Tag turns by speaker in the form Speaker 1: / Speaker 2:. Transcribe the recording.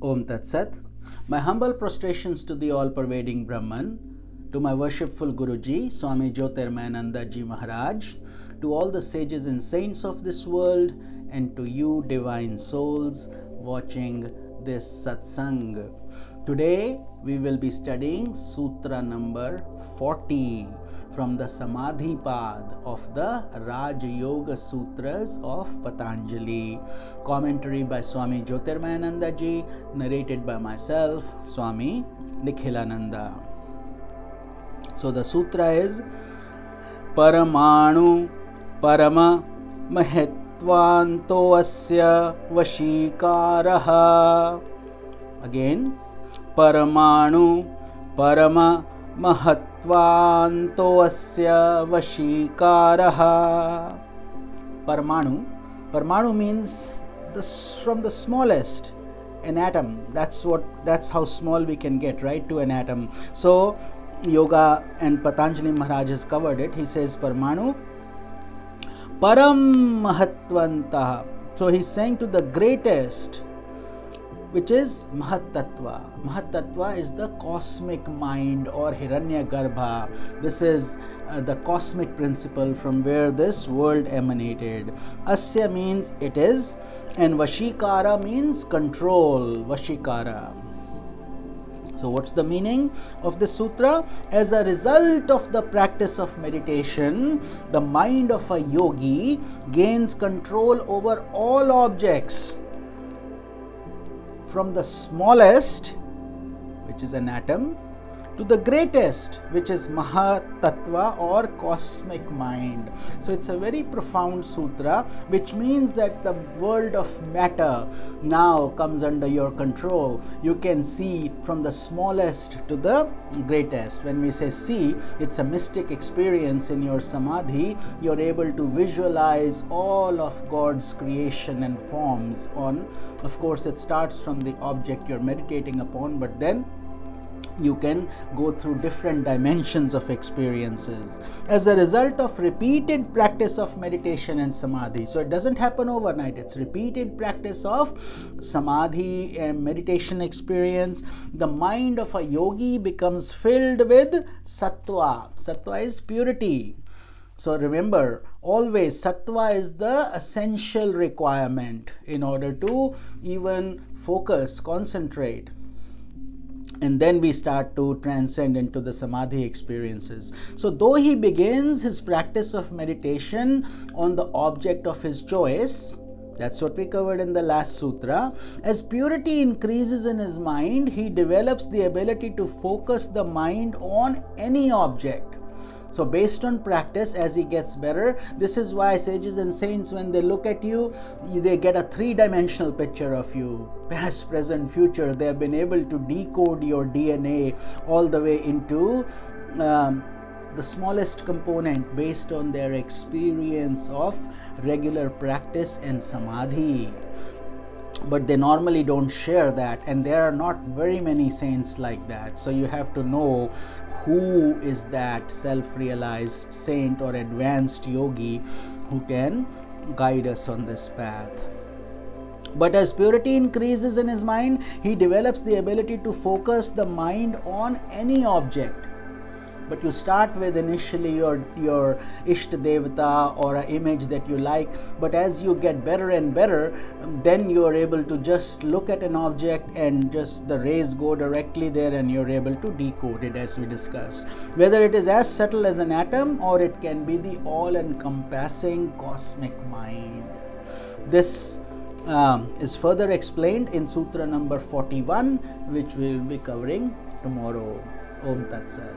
Speaker 1: Om Tat Sat. My humble prostrations to the all-pervading Brahman, to my worshipful Guruji, Swami Jyotirmayananda Ji Maharaj, to all the sages and saints of this world, and to you divine souls watching this satsang. Today we will be studying Sutra number 40 from the Samadhi Pad of the Raj Yoga Sutras of Patanjali. Commentary by Swami Jyotirmayananda Ji, narrated by myself, Swami Nikhilananda. So the sutra is Paramanu Parama Mahetvanto Asya Vashikaraha. Again, Paramanu Parama Mahatvanto Asya Vashikaraha. Parmanu means from the smallest, an atom. That's how small we can get, right, to an atom. So Yoga and Patanjali Maharaj has covered it. He says Parmanu Param Mahatvantaha. So he's saying to the greatest, which is Mahatattva. Mahatattva is the cosmic mind or Hiranyagarbha. This is the cosmic principle from where this world emanated. Asya means it is, and Vashikara means control. Vashikara. So what's the meaning of this sutra? As a result of the practice of meditation, the mind of a yogi gains control over all objects, from the smallest, which is an atom, to the greatest, which is Mahatattva or cosmic mind. So it's a very profound sutra, which means that the world of matter now comes under your control. You can see from the smallest to the greatest. When we say see, it's a mystic experience in your samadhi. You're able to visualize all of God's creation and forms on. Of course, it starts from the object you're meditating upon, but then you can go through different dimensions of experiences as a result of repeated practice of meditation and samadhi. So it doesn't happen overnight. It's repeated practice of samadhi and meditation experience. The mind of a yogi becomes filled with sattva. Sattva is purity. So remember, always sattva is the essential requirement in order to even focus, concentrate. And then we start to transcend into the samadhi experiences. So though he begins his practice of meditation on the object of his choice, that's what we covered in the last sutra, as purity increases in his mind, he develops the ability to focus the mind on any object. So based on practice, as he gets better, this is why sages and saints, when they look at you, they get a three-dimensional picture of you. Past, present, future. They have been able to decode your DNA all the way into the smallest component based on their experience of regular practice and samadhi. But they normally don't share that, and there are not very many saints like that. So you have to know who is that self-realized saint or advanced yogi who can guide us on this path. But as purity increases in his mind, he develops the ability to focus the mind on any object. But you start with initially your Ishta Devata or an image that you like, but as you get better and better, then you are able to just look at an object and just the rays go directly there and you're able to decode it, as we discussed. Whether it is as subtle as an atom or it can be the all-encompassing cosmic mind. This is further explained in Sutra number 41, which we will be covering tomorrow. Om Tat Sat.